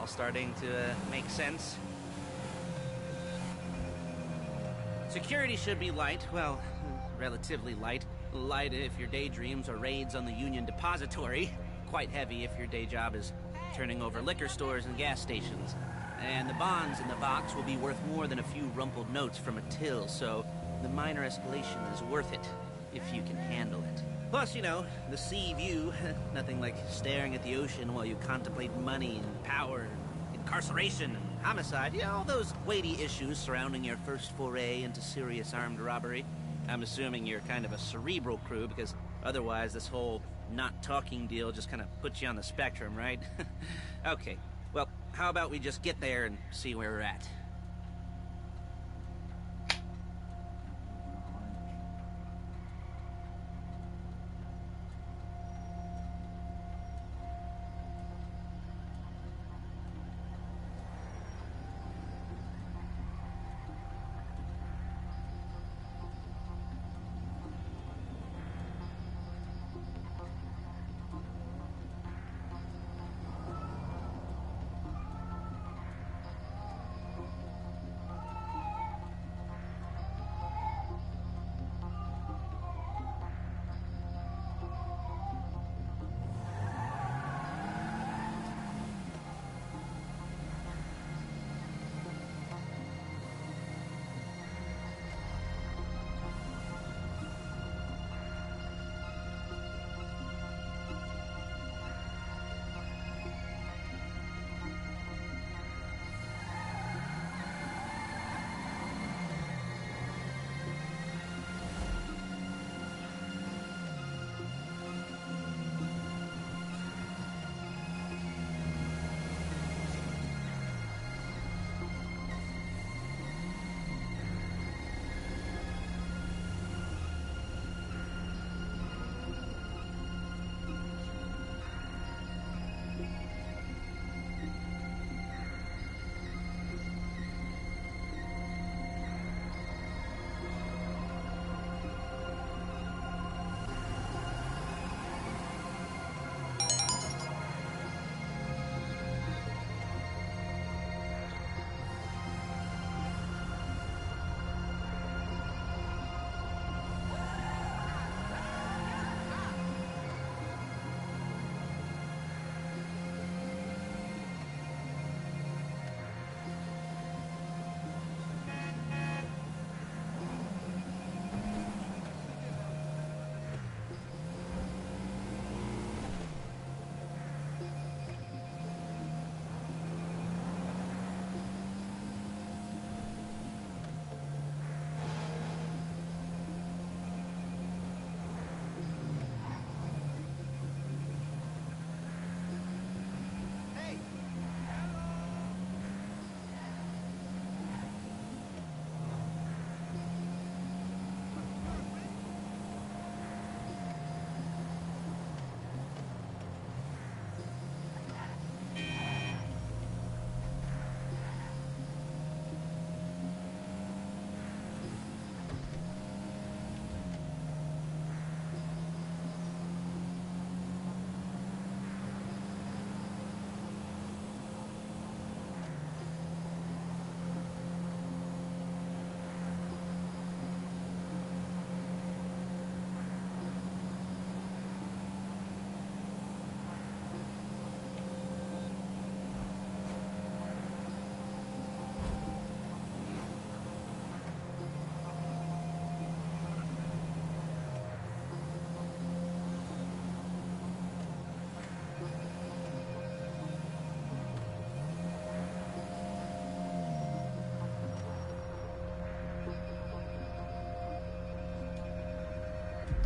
all starting to make sense. Security should be light, well, relatively light. Light if your daydreams are raids on the Union Depository. Quite heavy if your day job is turning over liquor stores and gas stations. And the bonds in the box will be worth more than a few rumpled notes from a till, so the minor escalation is worth it, if you can handle it. Plus, you know, the sea view, nothing like staring at the ocean while you contemplate money and power, incarceration and homicide, yeah, all those weighty issues surrounding your first foray into serious armed robbery. I'm assuming you're kind of a cerebral crew, because otherwise this whole not talking deal just kind of puts you on the spectrum, right? Okay, well, how about we just get there and see where we're at?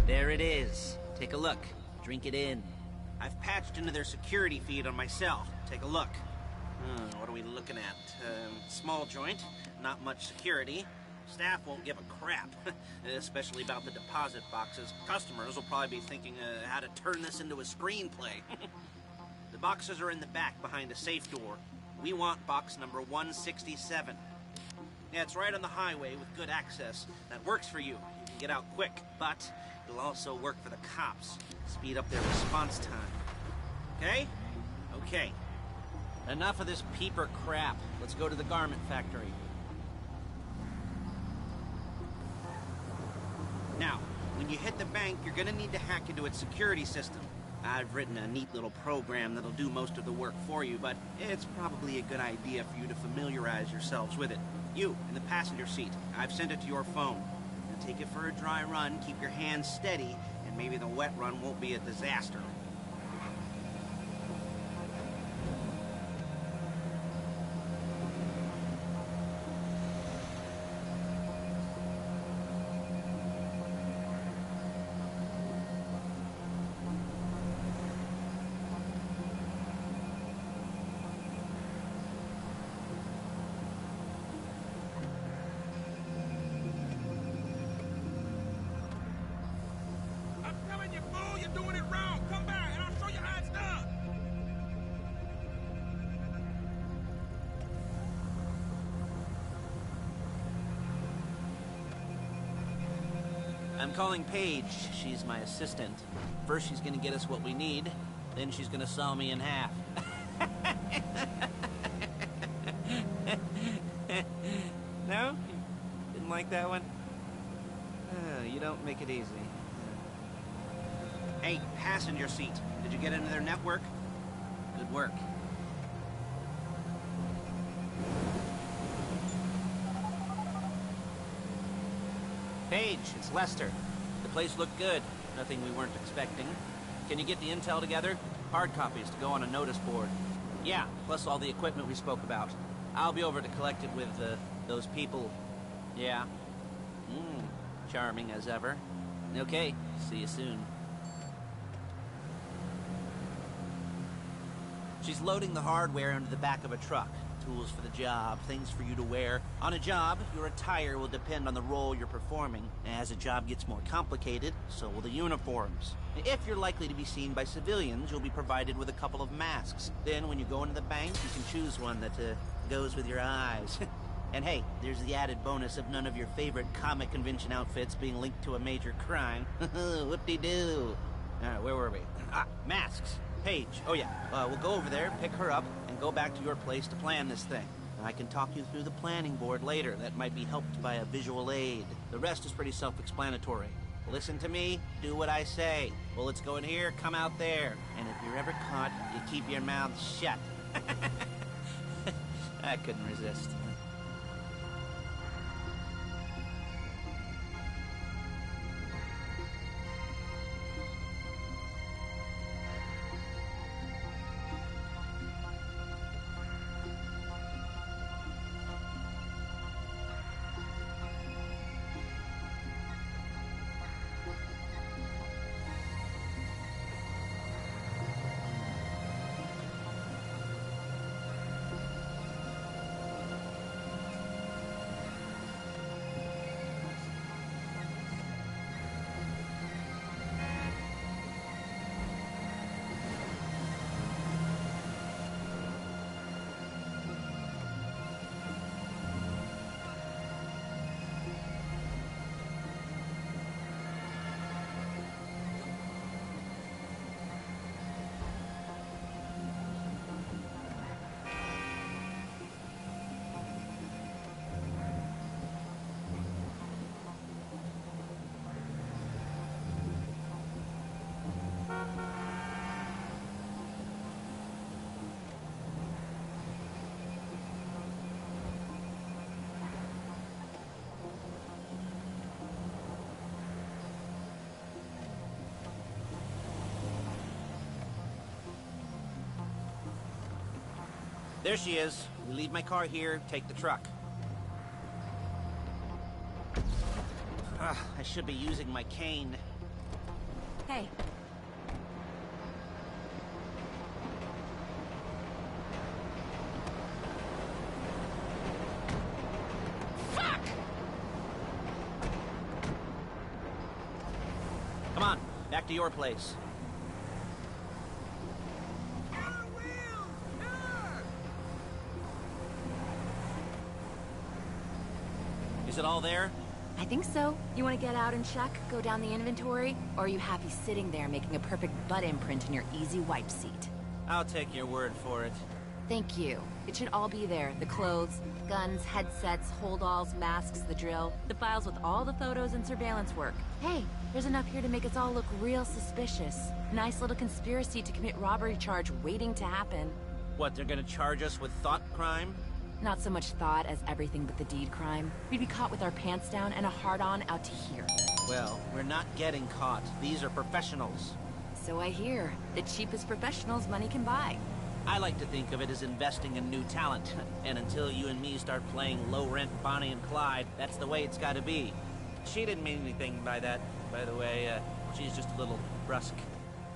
There it is. Take a look. Drink it in. I've patched into their security feed on my cell. Take a look. What are we looking at? Small joint, not much security. Staff won't give a crap, especially about the deposit boxes. Customers will probably be thinking how to turn this into a screenplay. The boxes are in the back behind a safe door. We want box number 167. Yeah, it's right on the highway with good access. That works for you. You can get out quick, but it'll also work for the cops. Speed up their response time. Okay? Okay. Enough of this peeper crap. Let's go to the garment factory. Now, when you hit the bank, you're gonna need to hack into its security system. I've written a neat little program that'll do most of the work for you, but it's probably a good idea for you to familiarize yourselves with it. You, in the passenger seat, I've sent it to your phone. Now take it for a dry run, keep your hands steady, and maybe the wet run won't be a disaster. I'm calling Paige. She's my assistant. First she's gonna get us what we need, then she's gonna saw me in half. No? Didn't like that one? You don't make it easy. Hey, passenger seat. Did you get into their network? Good work. Paige, it's Lester. The place looked good. Nothing we weren't expecting. Can you get the intel together? Hard copies to go on a notice board. Yeah, plus all the equipment we spoke about. I'll be over to collect it with, those people. Yeah. Charming as ever. Okay, see you soon. She's loading the hardware into the back of a truck. Tools for the job, things for you to wear. On a job, your attire will depend on the role you're performing. As a job gets more complicated, so will the uniforms. If you're likely to be seen by civilians, you'll be provided with a couple of masks. Then when you go into the bank, you can choose one that goes with your eyes. And hey, there's the added bonus of none of your favorite comic convention outfits being linked to a major crime. Whoop-de-doo. Alright, where were we? Masks. Paige. Oh yeah, we'll go over there, pick her up, and go back to your place to plan this thing. I can talk you through the planning board later. That might be helped by a visual aid. The rest is pretty self-explanatory. Listen to me, do what I say. Bullets go in here, come out there. And if you're ever caught, you keep your mouth shut. I couldn't resist. There she is. We leave my car here, take the truck. I should be using my cane. Hey. Fuck! Come on, back to your place. Is it all there? I think so. You want to get out and check, go down the inventory, or are you happy sitting there making a perfect butt imprint in your easy wipe seat? I'll take your word for it. Thank you. It should all be there. The clothes, guns, headsets, holdalls, masks, the drill. The files with all the photos and surveillance work. Hey, there's enough here to make us all look real suspicious. Nice little conspiracy to commit robbery charge waiting to happen. What, they're gonna charge us with thought crime? Not so much thought as everything but the deed crime. We'd be caught with our pants down and a hard-on out to here. Well, we're not getting caught. These are professionals. So I hear. The cheapest professionals money can buy. I like to think of it as investing in new talent. And until you and me start playing low-rent Bonnie and Clyde, that's the way it's gotta be. She didn't mean anything by that, by the way. She's just a little brusque.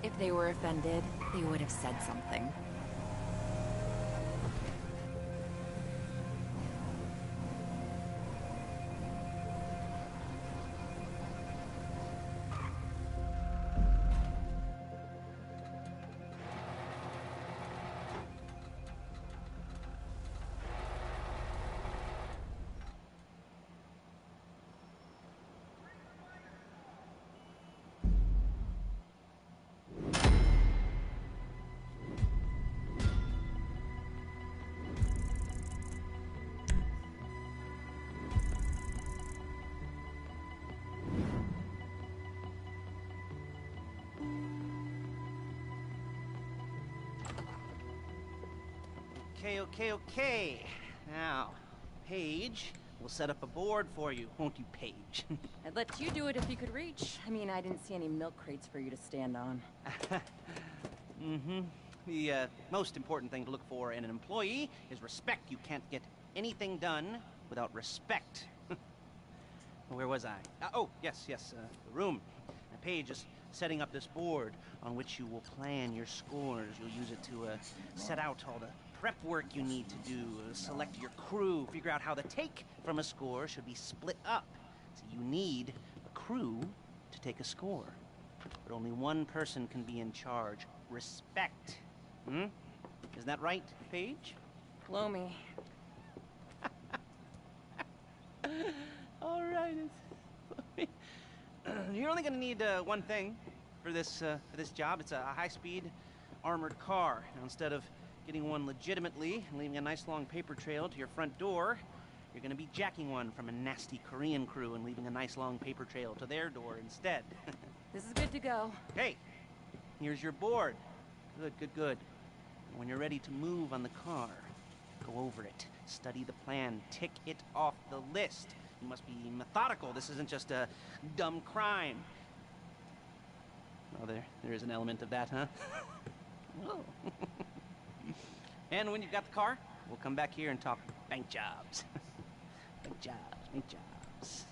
If they were offended, they would have said something. Okay. Now, Paige, we'll set up a board for you, won't you, Paige? I'd let you do it if you could reach. I mean, I didn't see any milk crates for you to stand on. The most important thing to look for in an employee is respect. You can't get anything done without respect. Where was I? Yes, the room. Paige is setting up this board on which you will plan your scores. You'll use it to set out all the prep work you need to do, select your crew, figure out how the take from a score should be split up. So you need a crew to take a score. But only one person can be in charge. Respect. Isn't that right, Paige? Blow me. All right. You're only going to need one thing for this job. It's a high-speed armored car. Now, instead of getting one legitimately and leaving a nice long paper trail to your front door, you're going to be jacking one from a nasty Korean crew and leaving a nice long paper trail to their door instead. This is good to go. Hey, here's your board. Good. And when you're ready to move on the car, go over it, study the plan, tick it off the list. You must be methodical. This isn't just a dumb crime. Oh, there is an element of that, huh? Oh. And when you've got the car, we'll come back here and talk bank jobs. Bank jobs.